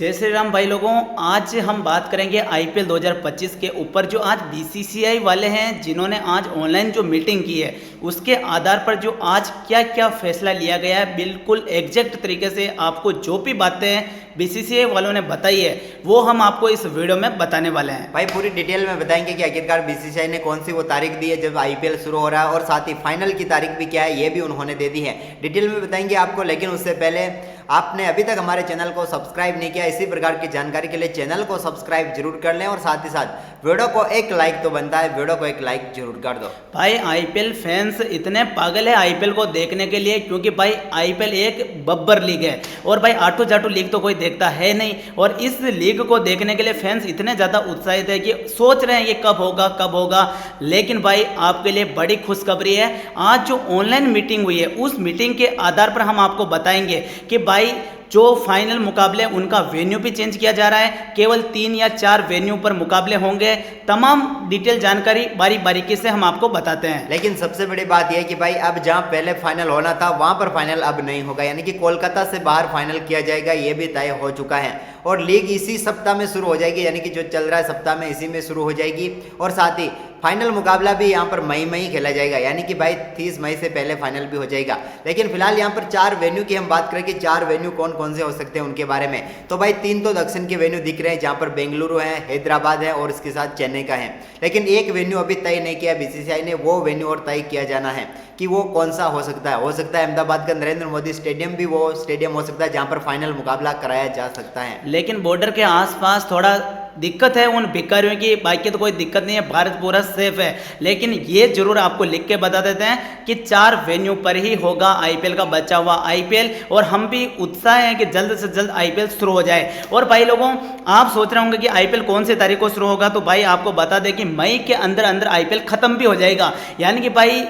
जय श्री राम भाई लोगों, आज हम बात करेंगे आईपीएल 2025 के ऊपर। जो आज बीसीसीआई वाले हैं जिन्होंने आज ऑनलाइन जो मीटिंग की है उसके आधार पर जो आज क्या क्या फैसला लिया गया है, बिल्कुल एग्जैक्ट तरीके से आपको जो भी बातें बीसीसीआई वालों ने बताई है वो हम आपको इस वीडियो में बताने वाले हैं। भाई पूरी डिटेल में बताएंगे कि आखिरकार बीसीसीआई ने कौन सी वो तारीख दी है जब आईपीएल शुरू हो रहा है, और साथ ही फाइनल की तारीख भी क्या है ये भी उन्होंने दे दी है। डिटेल में बताएंगे आपको, लेकिन उससे पहले आपने अभी तक हमारे चैनल को सब्सक्राइब नहीं किया, इसी प्रकार की जानकारी के लिए चैनल को सब्सक्राइब जरूर कर लें, और साथ ही साथ वीडियो को एक लाइक तो बनता है, वीडियो को एक लाइक जरूर कर दो। भाई आईपीएल फैंस इतने पागल है आईपीएल को देखने के लिए, क्योंकि भाई आईपीएल एक बब्बर लीग है और भाई आटू जाटू लीग तो कोई देखता है नहीं, और इस लीग को देखने के लिए फैंस इतने ज़्यादा उत्साहित है कि सोच रहे हैं ये कब होगा। लेकिन भाई आपके लिए बड़ी खुशखबरी है, आज जो ऑनलाइन मीटिंग हुई है उस मीटिंग के आधार पर हम आपको बताएंगे कि भाई जो फाइनल मुकाबले उनका वेन्यू भी चेंज किया जा रहा है, केवल 3 या 4 वेन्यू पर मुकाबले होंगे। तमाम डिटेल जानकारी बारीकी से हम आपको बताते हैं। लेकिन सबसे बड़ी बात यह है कि भाई अब जहां पहले फाइनल होना था वहां पर फाइनल अब नहीं होगा, यानी कि कोलकाता से बाहर फाइनल किया जाएगा, ये भी तय हो चुका है। और लीग इसी सप्ताह में शुरू हो जाएगी, यानी कि जो चल रहा है सप्ताह में इसी में शुरू हो जाएगी, और साथ ही फाइनल मुकाबला भी यहाँ पर मई में ही खेला जाएगा, यानी कि भाई 30 मई से पहले फाइनल भी हो जाएगा। लेकिन फिलहाल यहाँ पर 4 वेन्यू की हम बात करें कि 4 वेन्यू कौन कौन से हो सकते हैं उनके बारे में, तो भाई 3 तो दक्षिण के वेन्यू दिख रहे हैं, जहाँ पर बेंगलुरु है, हैदराबाद है और इसके साथ चेन्नई का है। लेकिन एक वेन्यू अभी तय नहीं किया बीसीसीआई ने, वो वेन्यू और तय किया जाना है कि वो कौन सा हो सकता है। हो सकता है अहमदाबाद का नरेंद्र मोदी स्टेडियम भी वो स्टेडियम हो सकता है जहाँ पर फाइनल मुकाबला कराया जा सकता है। लेकिन बॉर्डर के आसपास थोड़ा दिक्कत है उन भिखारियों की, बाकी तो कोई दिक्कत नहीं है, भारत पूरा सेफ है। लेकिन ये जरूर आपको लिख के बता देते हैं कि 4 वेन्यू पर ही होगा आईपीएल का बचा हुआ आईपीएल, और हम भी उत्साह हैं कि जल्द से जल्द आईपीएल शुरू हो जाए। और भाई लोगों, आप सोच रहे होंगे कि आईपीएल कौन सी तारीख को शुरू होगा, तो भाई आपको बता दें कि मई के अंदर आईपीएल खत्म भी हो जाएगा, यानी कि भाई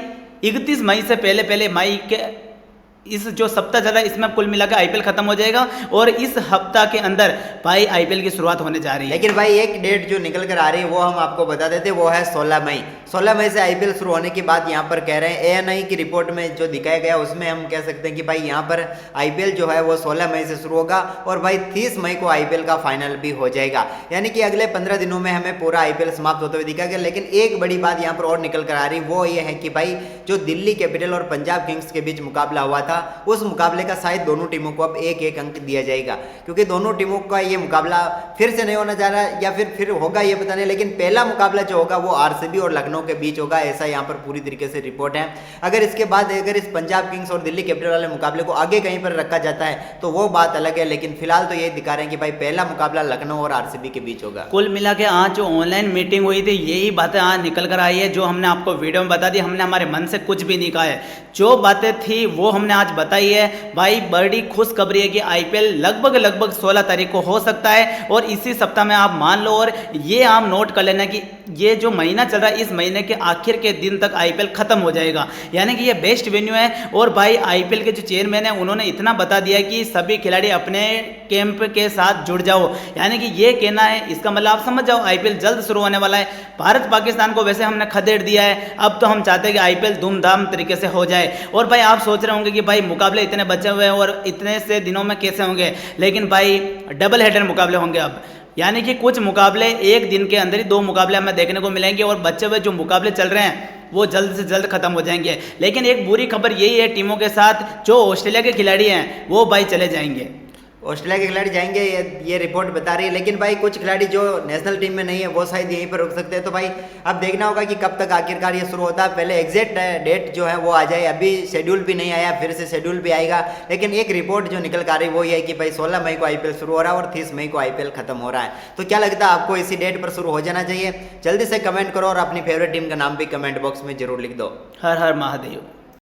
31 मई से पहले मई के इस जो सप्ताह चल रहा है इसमें कुल मिलाकर आईपीएल खत्म हो जाएगा, और इस हफ्ता के अंदर भाई आईपीएल की शुरुआत होने जा रही है। लेकिन भाई एक डेट जो निकल कर आ रही है वो हम आपको बता देते, वो है 16 मई। 16 मई से आईपीएल शुरू होने की बात यहाँ पर कह रहे हैं। एएनआई की रिपोर्ट में जो दिखाया गया उसमें हम कह सकते हैं कि भाई यहाँ पर आईपीएल जो है वो 16 मई से शुरू होगा, और भाई 30 मई को आईपीएल का फाइनल भी हो जाएगा, यानी कि अगले 15 दिनों में हमें पूरा आईपीएल समाप्त होते हुए दिखा गया। लेकिन एक बड़ी बात यहाँ पर और निकल कर आ रही वो ये है कि भाई जो दिल्ली कैपिटल और पंजाब किंग्स के बीच मुकाबला हुआ था, उस मुकाबले का शायद दोनों टीमों को अब एक अंक दिया जाएगा, क्योंकि दोनों टीमों का ये मुकाबला फिर से नहीं होना जा रहा है, या फिर होगा ये पता नहीं। लेकिन पहला मुकाबला जो होगा वो आरसीबी और लखनऊ के बीच होगा, ऐसा यहाँ पर पूरी तरीके से रिपोर्ट है। अगर इसके बाद अगर इस पंजाब किंग्स और दिल्ली कैपिटल वाले मुकाबले को आगे कहीं पर रखा जाता है तो वो बात अलग है, लेकिन फिलहाल तो ये दिखा रहे हैं कि भाई पहला मुकाबला लखनऊ और आरसीबी के बीच होगा। कुल मिला के आज जो ऑनलाइन मीटिंग हुई थी यही बातें आज निकल कर आई है, जो हमने आपको वीडियो में बता दी। हमने हमारे मन से कुछ भी नहीं कहा है, जो बातें थी वो हमने आज बताई है। भाई बड़ी खुशखबरी है कि आईपीएल लगभग 16 तारीख को हो सकता है, और इसी सप्ताह में आप मान लो, और ये आप नोट कर लेना कि ये जो महीना चल रहा है इस महीने के आखिर के दिन तक आईपीएल खत्म हो जाएगा, यानी कि ये बेस्ट वेन्यू है। और भाई आईपीएल के जो चेयरमैन है उन्होंने इतना बता दिया कि सभी खिलाड़ी अपने कैंप के साथ जुड़ जाओ, यानी कि ये कहना है, इसका मतलब आप समझ जाओ आईपीएल जल्द शुरू होने वाला है। भारत पाकिस्तान को वैसे हमने खदेड़ दिया है, अब तो हम चाहते हैं कि आईपीएल धूमधाम तरीके से हो जाए। और भाई आप सोच रहे होंगे कि भाई मुकाबले इतने बचे हुए हैं और इतने से दिनों में कैसे होंगे, लेकिन भाई डबल हेडर मुकाबले होंगे अब, यानी कि कुछ मुकाबले एक दिन के अंदर ही 2 मुकाबले हमें देखने को मिलेंगे, और बचे हुए जो मुकाबले चल रहे हैं वो जल्द से जल्द खत्म हो जाएंगे। लेकिन एक बुरी खबर यही है टीमों के साथ, जो ऑस्ट्रेलिया के खिलाड़ी हैं वो भाई चले जाएंगे, ऑस्ट्रेलिया के खिलाड़ी जाएंगे, ये रिपोर्ट बता रही है। लेकिन भाई कुछ खिलाड़ी जो नेशनल टीम में नहीं है वो शायद यहीं पर रुक सकते हैं, तो भाई अब देखना होगा कि कब तक आखिरकार ये शुरू होता है। पहले एग्जैक्ट डेट जो है वो आ जाए, अभी शेड्यूल भी नहीं आया, फिर से शेड्यूल भी आएगा। लेकिन एक रिपोर्ट जो निकल कर आ रही है वो ये है कि भाई 16 मई को आईपीएल शुरू हो रहा है और 30 मई को आईपीएल खत्म हो रहा है। तो क्या लगता है आपको, इसी डेट पर शुरू हो जाना चाहिए? जल्दी से कमेंट करो और अपनी फेवरेट टीम का नाम भी कमेंट बॉक्स में जरूर लिख दो। हर हर महादेव।